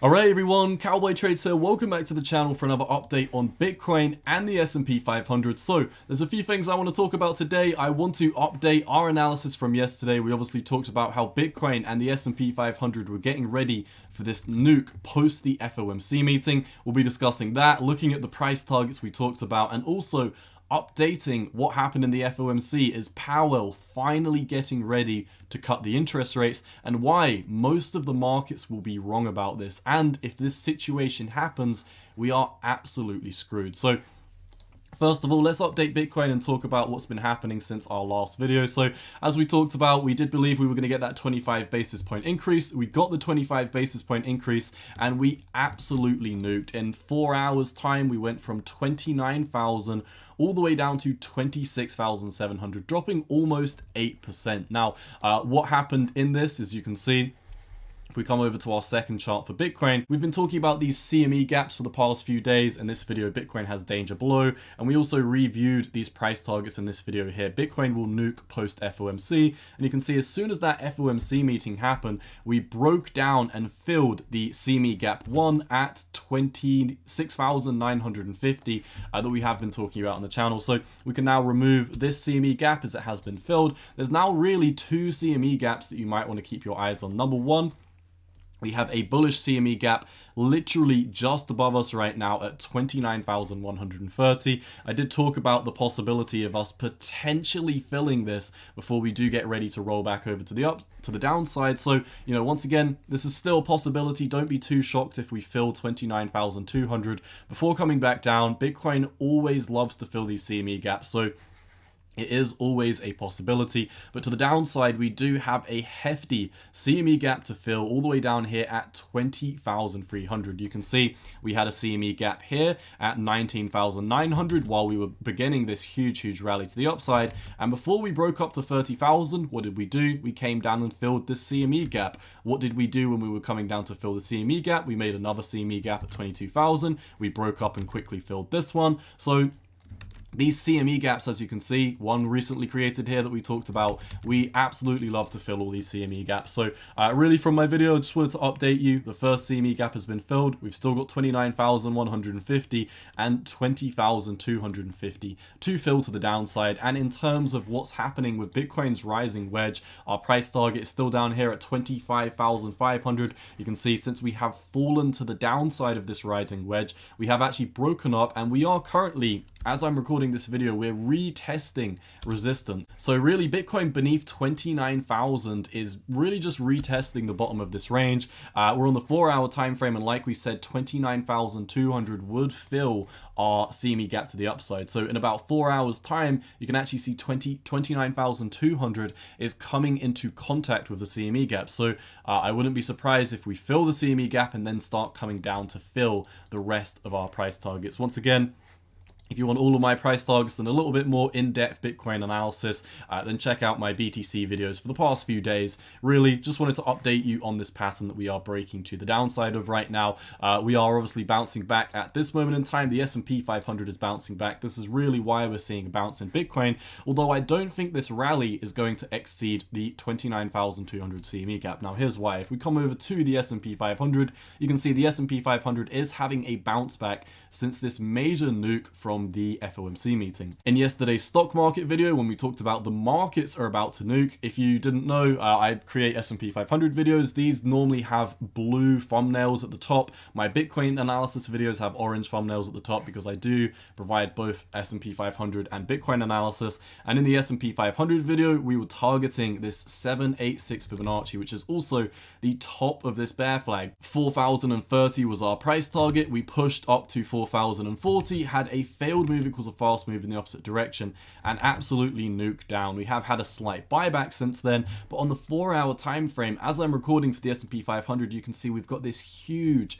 Alright everyone, Cowboy Trades here, welcome back to the channel for another update on Bitcoin and the S&P 500. So, there's a few things I want to talk about today. I want to update our analysis from yesterday. We obviously talked about how Bitcoin and the S&P 500 were getting ready for this nuke post the FOMC meeting. We'll be discussing that, looking at the price targets we talked about, and also updating what happened in the FOMC. Is Powell finally getting ready to cut the interest rates, and why most of the markets will be wrong about this, and if this situation happens, we are absolutely screwed. So first of all, let's update Bitcoin and talk about what's been happening since our last video. So as we talked about, we did believe we were going to get that 25 basis point increase. We got the 25 basis point increase and we absolutely nuked. In 4 hours time, we went from 29,000 all the way down to 26,700, dropping almost 8%. Now, what happened in this, as you can see, if we come over to our second chart for Bitcoin, we've been talking about these CME gaps for the past few days. In this video, Bitcoin has danger below, and we also reviewed these price targets in this video here. Bitcoin will nuke post FOMC, and you can see as soon as that FOMC meeting happened, we broke down and filled the CME gap 1 at 26,950 that we have been talking about on the channel. So we can now remove this CME gap as it has been filled. There's now really two CME gaps that you might want to keep your eyes on. Number one, we have a bullish CME gap literally just above us right now at 29,130. I did talk about the possibility of us potentially filling this before we do get ready to roll back over to the downside. So, you know, once again, this is still a possibility. Don't be too shocked if we fill 29,200 before coming back down. Bitcoin always loves to fill these CME gaps, so it is always a possibility. But to the downside, we do have a hefty CME gap to fill all the way down here at 20,300. You can see we had a CME gap here at 19,900 while we were beginning this huge rally to the upside. And before we broke up to 30,000, what did we do? We came down and filled this CME gap. What did we do when we were coming down to fill the CME gap? We made another CME gap at 22,000. We broke up and quickly filled this one. So these CME gaps, as you can see, one recently created here that we talked about, we absolutely love to fill all these CME gaps. So really from my video, I just wanted to update you. The first CME gap has been filled. We've still got 29,150 and 20,250 to fill to the downside. And in terms of what's happening with Bitcoin's rising wedge, our price target is still down here at 25,500. You can see since we have fallen to the downside of this rising wedge, we have actually broken up, and we are currently, as I'm recording this video, we're retesting resistance. So really, Bitcoin beneath 29,000 is really just retesting the bottom of this range. We're on the 4-hour time frame, and like we said, 29,200 would fill our CME gap to the upside. So in about 4 hours time, you can actually see 29,200 is coming into contact with the CME gap. So I wouldn't be surprised if we fill the CME gap and then start coming down to fill the rest of our price targets. Once again, if you want all of my price targets and a little bit more in-depth Bitcoin analysis, then check out my BTC videos for the past few days. Really, just wanted to update you on this pattern that we are breaking to the downside of right now. We are obviously bouncing back at this moment in time. The S&P 500 is bouncing back. This is really why we're seeing a bounce in Bitcoin, although I don't think this rally is going to exceed the 29,200 CME gap. Now, here's why. If we come over to the S&P 500, you can see the S&P 500 is having a bounce back since this major nuke from the FOMC meeting. In yesterday's stock market video, when we talked about the markets are about to nuke, if you didn't know, I create S&P 500 videos. These normally have blue thumbnails at the top. My Bitcoin analysis videos have orange thumbnails at the top because I do provide both S&P 500 and Bitcoin analysis. And in the S&P 500 video, we were targeting this 786 Fibonacci, which is also the top of this bear flag. 4,030 was our price target. We pushed up to 4,040, had a failed move equals a fast move in the opposite direction, and absolutely nuked down. We have had a slight buyback since then, but on the 4-hour time frame, as I'm recording for the S&P 500, you can see we've got this huge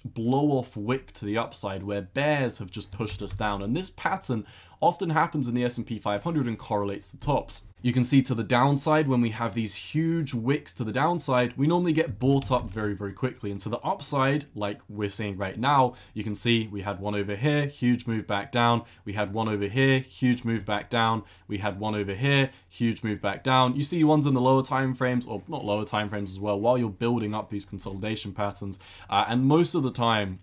blow off wick to the upside where bears have just pushed us down, and this pattern often happens in the S&P 500 and correlates to tops. You can see to the downside, when we have these huge wicks to the downside, we normally get bought up very, very quickly. And to the upside, like we're seeing right now, you can see we had one over here, huge move back down. We had one over here, huge move back down. We had one over here, huge move back down. You see ones in the lower time frames, or not lower time frames as well, while you're building up these consolidation patterns. And most of the time,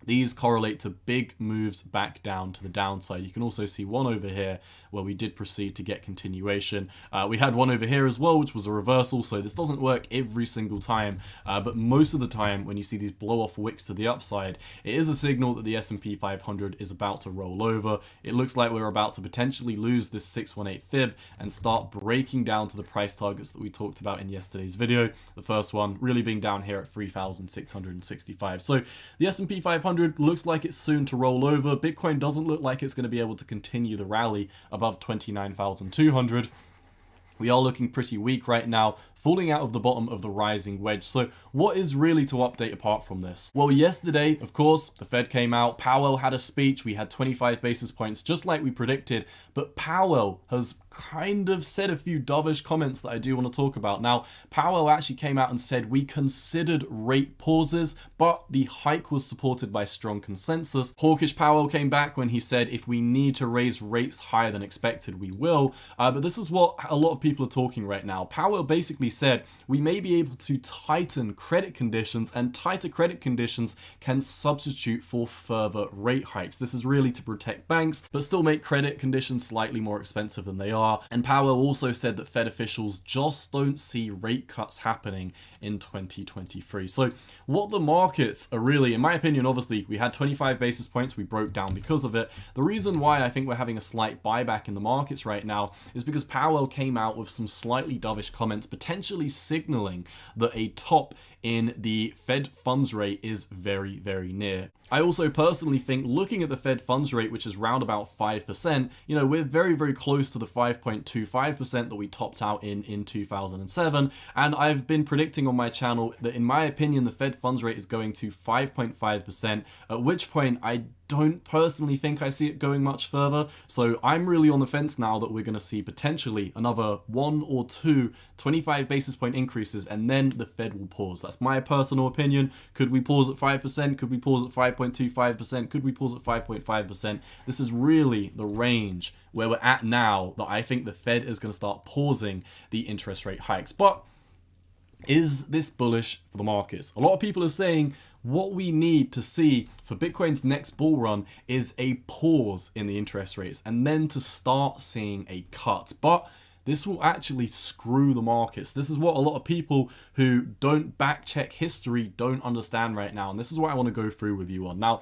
these correlate to big moves back down to the downside. You can also see one over here where we did proceed to get continuation. We had one over here as well, which was a reversal, so this doesn't work every single time, but most of the time when you see these blow-off wicks to the upside, it is a signal that the S&P 500 is about to roll over. It looks like we're about to potentially lose this 618 fib and start breaking down to the price targets that we talked about in yesterday's video. The first one really being down here at 3,665. So the S&P 500 looks like it's soon to roll over. Bitcoin doesn't look like it's going to be able to continue the rally above 29,200. We are looking pretty weak right now, falling out of the bottom of the rising wedge. So what is really to update apart from this? Well, yesterday, of course, the Fed came out. Powell had a speech. We had 25 basis points, just like we predicted. But Powell has kind of said a few dovish comments that I do want to talk about. Now, Powell actually came out and said we considered rate pauses, but the hike was supported by strong consensus. Hawkish Powell came back when he said if we need to raise rates higher than expected, we will. But this is what a lot of people are talking right now. Powell basically said we may be able to tighten credit conditions, and tighter credit conditions can substitute for further rate hikes. This is really to protect banks, but still make credit conditions slightly more expensive than they are. And Powell also said that Fed officials just don't see rate cuts happening in 2023. So what the markets are really, in my opinion, obviously we had 25 basis points, we broke down because of it. The reason why I think we're having a slight buyback in the markets right now is because Powell came out with some slightly dovish comments, potentially signaling that a top in the Fed funds rate is very, very near. I also personally think, looking at the Fed funds rate, which is round about 5%, you know, we're very, very close to the 5.25% that we topped out in 2007. And I've been predicting on my channel that, in my opinion, the Fed funds rate is going to 5.5%, at which point I don't personally think I see it going much further. So I'm really on the fence now that we're going to see potentially another 1 or 2 25 basis point increases, and then the Fed will pause. That's my personal opinion. Could we pause at 5%? Could we pause at 5.25%? Could we pause at 5.5%? This is really the range where we're at now that I think the Fed is going to start pausing the interest rate hikes. But is this bullish for the markets? A lot of people are saying what we need to see for Bitcoin's next bull run is a pause in the interest rates and then to start seeing a cut. But this will actually screw the markets. This is what a lot of people who don't back check history don't understand right now. And this is what I want to go through with you on. Now,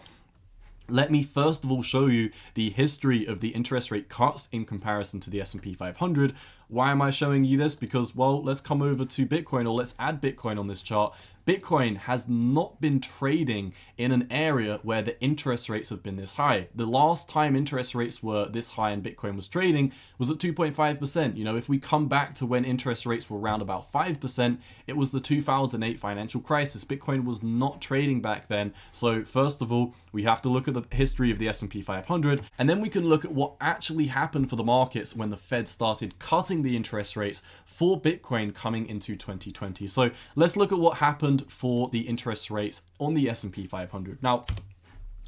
let me first of all show you the history of the interest rate cuts in comparison to the S&P 500. Why am I showing you this? Because, well, let's come over to Bitcoin, or let's add Bitcoin on this chart. Bitcoin has not been trading in an area where the interest rates have been this high. The last time interest rates were this high and Bitcoin was trading was at 2.5%. You know, if we come back to when interest rates were around about 5%, it was the 2008 financial crisis. Bitcoin was not trading back then. So first of all, we have to look at the history of the S&P 500, and then we can look at what actually happened for the markets when the Fed started cutting the interest rates for Bitcoin coming into 2020. So let's look at what happened for the interest rates on the S&P 500. Now,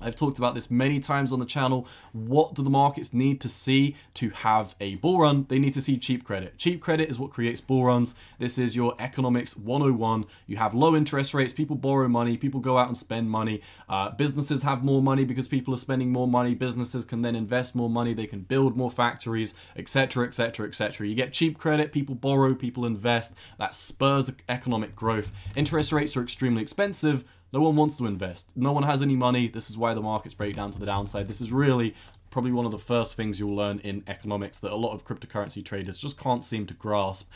I've talked about this many times on the channel. What do the markets need to see to have a bull run? They need to see cheap credit. Cheap credit is what creates bull runs. This is your economics 101. You have low interest rates, people borrow money, people go out and spend money. Businesses have more money because people are spending more money. Businesses can then invest more money, they can build more factories, etc., etc., etc. You get cheap credit, people borrow, people invest. That spurs economic growth. Interest rates are extremely expensive. No one wants to invest. No one has any money. This is why the markets break down to the downside. This is really probably one of the first things you'll learn in economics that a lot of cryptocurrency traders just can't seem to grasp.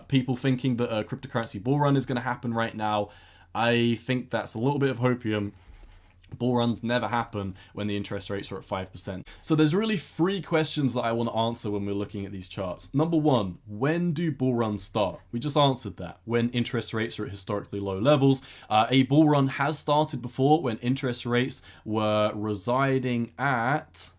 People thinking that a cryptocurrency bull run is going to happen right now, I think that's a little bit of hopium. Bull runs never happen when the interest rates are at 5%. So there's really 3 questions that I want to answer when we're looking at these charts. Number 1, when do bull runs start? We just answered that. When interest rates are at historically low levels. A bull run has started before when interest rates were residing at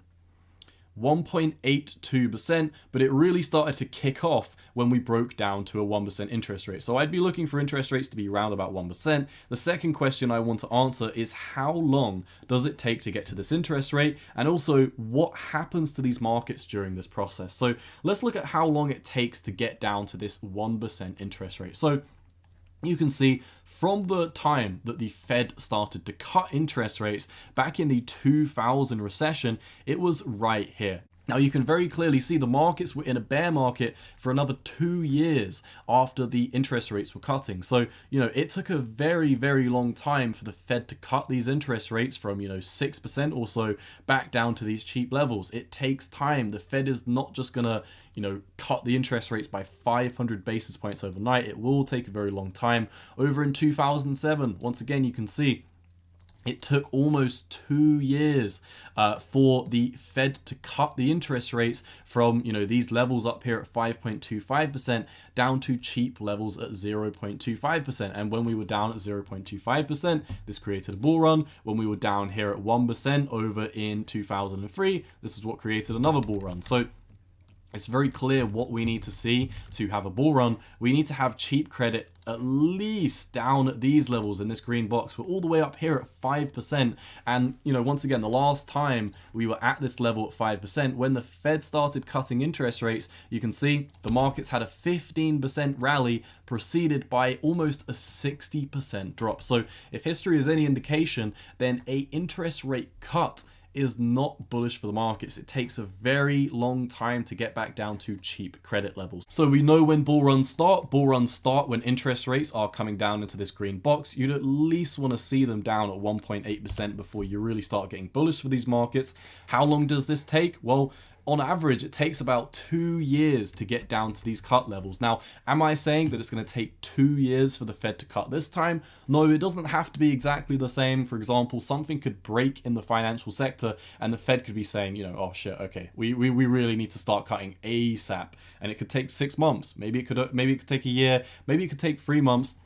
1.82%, but it really started to kick off when we broke down to a 1% interest rate. So I'd be looking for interest rates to be around about 1%. The second question I want to answer is how long does it take to get to this interest rate, and also what happens to these markets during this process. So let's look at how long it takes to get down to this 1% interest rate. So you can see from the time that the Fed started to cut interest rates back in the 2000 recession, it was right here. Now you can very clearly see the markets were in a bear market for another 2 years after the interest rates were cutting. So, it took a very, very long time for the Fed to cut these interest rates from, 6% or so back down to these cheap levels. It takes time. The Fed is not just going to, cut the interest rates by 500 basis points overnight. It will take a very long time. Over in 2007, once again, you can see it took almost 2 years for the Fed to cut the interest rates from, these levels up here at 5.25% down to cheap levels at 0.25%. And when we were down at 0.25%, this created a bull run. When we were down here at 1% over in 2003, this is what created another bull run. So it's very clear what we need to see to have a bull run. We need to have cheap credit at least down at these levels in this green box. We're all the way up here at 5%. And, once again, the last time we were at this level at 5%, when the Fed started cutting interest rates, you can see the markets had a 15% rally preceded by almost a 60% drop. So if history is any indication, then a interest rate cut is not bullish for the markets. It takes a very long time to get back down to cheap credit levels. So we know when bull runs start. Bull runs start when interest rates are coming down into this green box. You'd at least want to see them down at 1.8% before you really start getting bullish for these markets. How long does this take? Well, on average, it takes about 2 years to get down to these cut levels. Now, am I saying that it's going to take 2 years for the Fed to cut this time? No, it doesn't have to be exactly the same. For example, something could break in the financial sector and the Fed could be saying, oh shit, okay, we really need to start cutting ASAP. And it could take 6 months. Maybe it could take a year. Maybe it could take 3 months.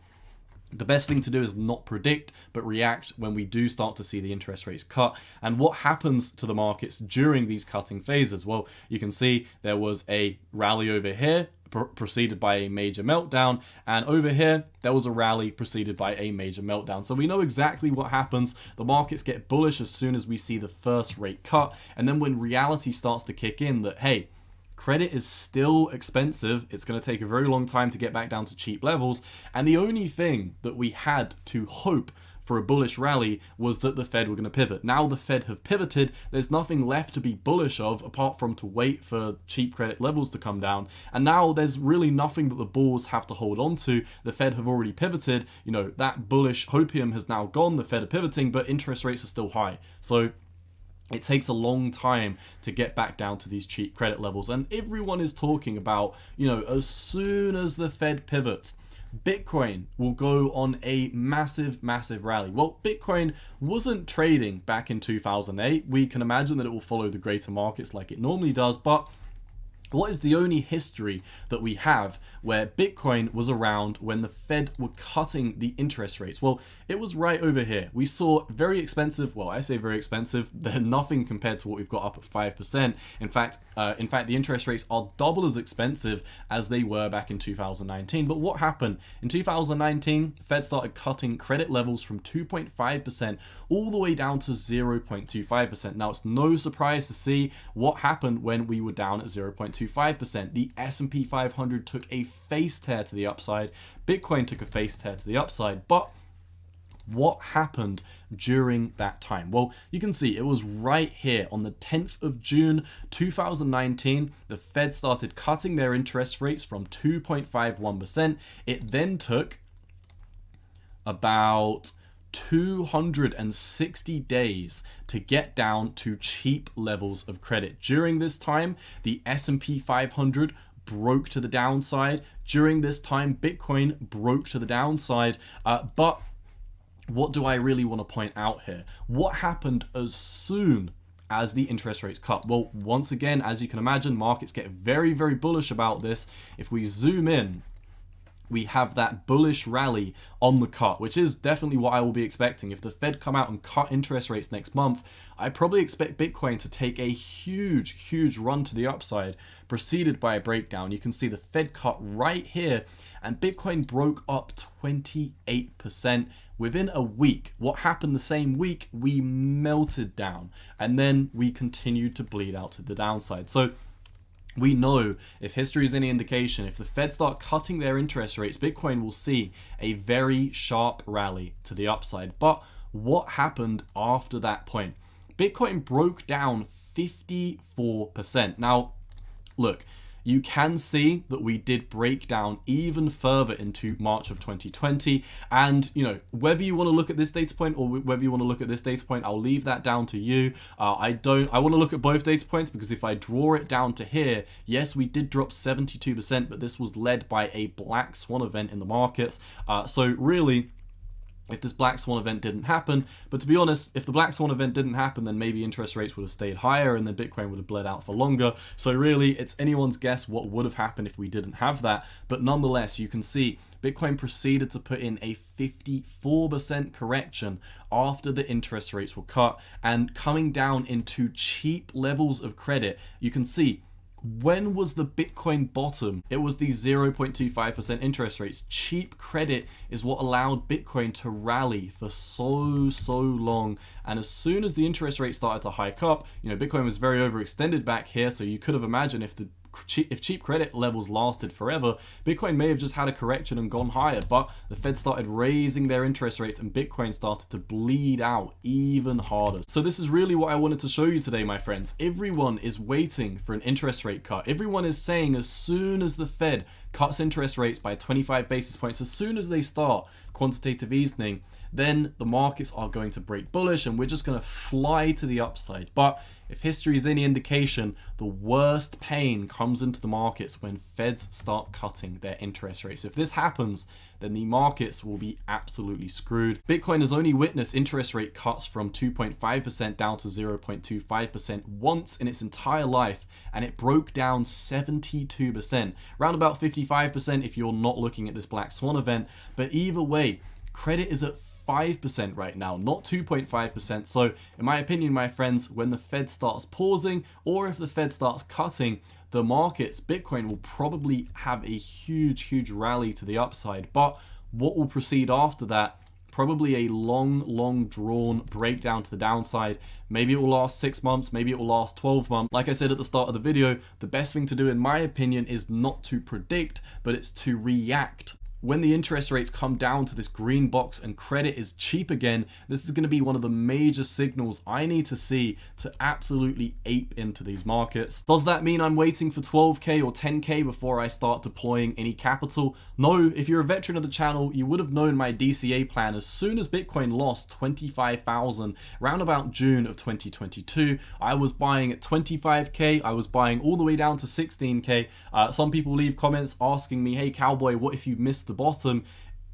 The best thing to do is not predict, but react when we do start to see the interest rates cut. And what happens to the markets during these cutting phases? Well, you can see there was a rally over here, preceded by a major meltdown, and over here there was a rally preceded by a major meltdown. So we know exactly what happens. The markets get bullish as soon as we see the first rate cut, and then when reality starts to kick in that, hey, credit is still expensive. It's going to take a very long time to get back down to cheap levels. And the only thing that we had to hope for a bullish rally was that the Fed were going to pivot. Now the Fed have pivoted. There's nothing left to be bullish of apart from to wait for cheap credit levels to come down. And now there's really nothing that the bulls have to hold on to. The Fed have already pivoted. That bullish hopium has now gone. The Fed are pivoting, but interest rates are still high. So it takes a long time to get back down to these cheap credit levels. And everyone is talking about, as soon as the Fed pivots, Bitcoin will go on a massive, massive rally. Well, Bitcoin wasn't trading back in 2008. We can imagine that it will follow the greater markets like it normally does, but what is the only history that we have where Bitcoin was around when the Fed were cutting the interest rates? Well, it was right over here. We saw very expensive, well, I say very expensive, they're nothing compared to what we've got up at 5%. In fact, the interest rates are double as expensive as they were back in 2019. But what happened? In 2019, Fed started cutting credit levels from 2.5% all the way down to 0.25%. Now, it's no surprise to see what happened when we were down at 0.25%. The S&P 500 took a face tear to the upside. Bitcoin took a face tear to the upside. But what happened during that time? Well, you can see it was right here on the 10th of June 2019. The Fed started cutting their interest rates from 2.51%. It then took about 260 days to get down to cheap levels of credit. During this time, the S&P 500 broke to the downside. During this time, Bitcoin broke to the downside. But what do I really want to point out here? What happened as soon as the interest rates cut? Well, once again, as you can imagine, markets get very, very bullish about this. If we zoom in we have that bullish rally on the cut, which is definitely what I will be expecting. If the Fed come out and cut interest rates next month, I probably expect Bitcoin to take a huge run to the upside, preceded by a breakdown. You can see the Fed cut right here, and Bitcoin broke up 28% within a week. What happened the same week? We melted down, and then we continued to bleed out to the downside. So we know, if history is any indication, if the Fed start cutting their interest rates, Bitcoin will see a very sharp rally to the upside. But what happened after that point? Bitcoin broke down 54%. Now, look, you can see that we did break down even further into March of 2020. And, you know, whether you want to look at this data point or whether you want to look at this data point, I'll leave that down to you. I want to look at both data points, because if I draw it down to here, yes, we did drop 72%, but this was led by a black swan event in the markets. So really, if this black swan event didn't happen, but to be honest, if the black swan event didn't happen, then maybe interest rates would have stayed higher and then Bitcoin would have bled out for longer. So really, it's anyone's guess what would have happened if we didn't have that. But nonetheless, you can see Bitcoin proceeded to put in a 54% correction after the interest rates were cut, and coming down into cheap levels of credit. You can see, when was the Bitcoin bottom? It was the 0.25% interest rates. Cheap credit is what allowed Bitcoin to rally for so long. And as soon as the interest rate started to hike up, you know, Bitcoin was very overextended back here. So you could have imagined if cheap credit levels lasted forever, Bitcoin may have just had a correction and gone higher. But the Fed started raising their interest rates and Bitcoin started to bleed out even harder. So this is really what I wanted to show you today, my friends. Everyone is waiting for an interest rate cut. Everyone is saying as soon as the Fed cuts interest rates by 25 basis points, as soon as they start quantitative easing, then the markets are going to break bullish and we're just going to fly to the upside. But if history is any indication, the worst pain comes into the markets when Feds start cutting their interest rates. If this happens, then the markets will be absolutely screwed. Bitcoin has only witnessed interest rate cuts from 2.5% down to 0.25% once in its entire life, and it broke down 72%, around about 55% if you're not looking at this black swan event. But either way, credit is at 5% right now, not 2.5%. So in my opinion, my friends, when the Fed starts pausing, or if the Fed starts cutting, the markets, Bitcoin will probably have a huge rally to the upside. But what will proceed after that? Probably a long drawn breakdown to the downside. Maybe it will last 6 months, maybe it will last 12 months. Like I said at the start of the video, the best thing to do in my opinion is not to predict, but it's to react. When the interest rates come down to this green box and credit is cheap again, this is going to be one of the major signals I need to see to absolutely ape into these markets. Does that mean I'm waiting for 12K or 10K before I start deploying any capital? No, if you're a veteran of the channel, you would have known my DCA plan. As soon as Bitcoin lost 25,000, around about June of 2022, I was buying at 25K, I was buying all the way down to 16K. Some people leave comments asking me, hey Cowboy, what if you missed the bottom?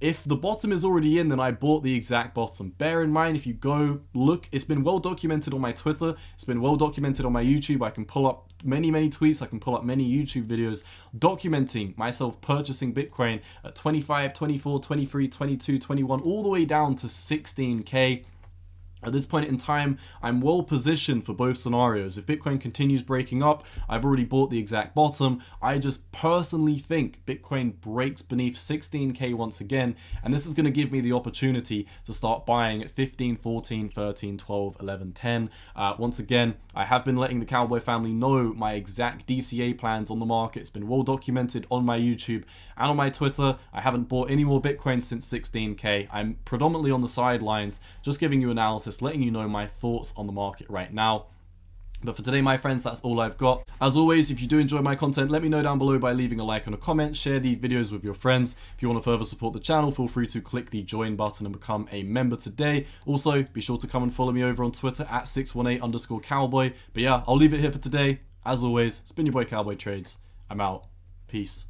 If the bottom is already in, then I bought the exact bottom. Bear in mind, if you go look, it's been well documented on my Twitter, it's been well documented on my YouTube. I can pull up many tweets, I can pull up many YouTube videos documenting myself purchasing Bitcoin at 25, 24, 23, 22, 21, all the way down to 16K. At this point in time, I'm well positioned for both scenarios. If Bitcoin continues breaking up, I've already bought the exact bottom. I just personally think Bitcoin breaks beneath 16K once again, and this is going to give me the opportunity to start buying at 15, 14, 13, 12, 11, 10. Once again, I have been letting the Cowboy family know my exact DCA plans on the market. It's been well documented on my YouTube and on my Twitter. I haven't bought any more Bitcoin since 16K. I'm predominantly on the sidelines, just giving you analysis, letting you know my thoughts on the market right now. But for today, my friends, that's all I've got. As always, if you do enjoy my content, let me know down below by leaving a like and a comment. Share the videos with your friends. If you want to further support the channel, feel free to click the join button and become a member today. Also, be sure to come and follow me over on Twitter at 618_cowboy. But yeah, I'll leave it here for today. As always, it's been your boy Cowboy Trades. I'm out. Peace.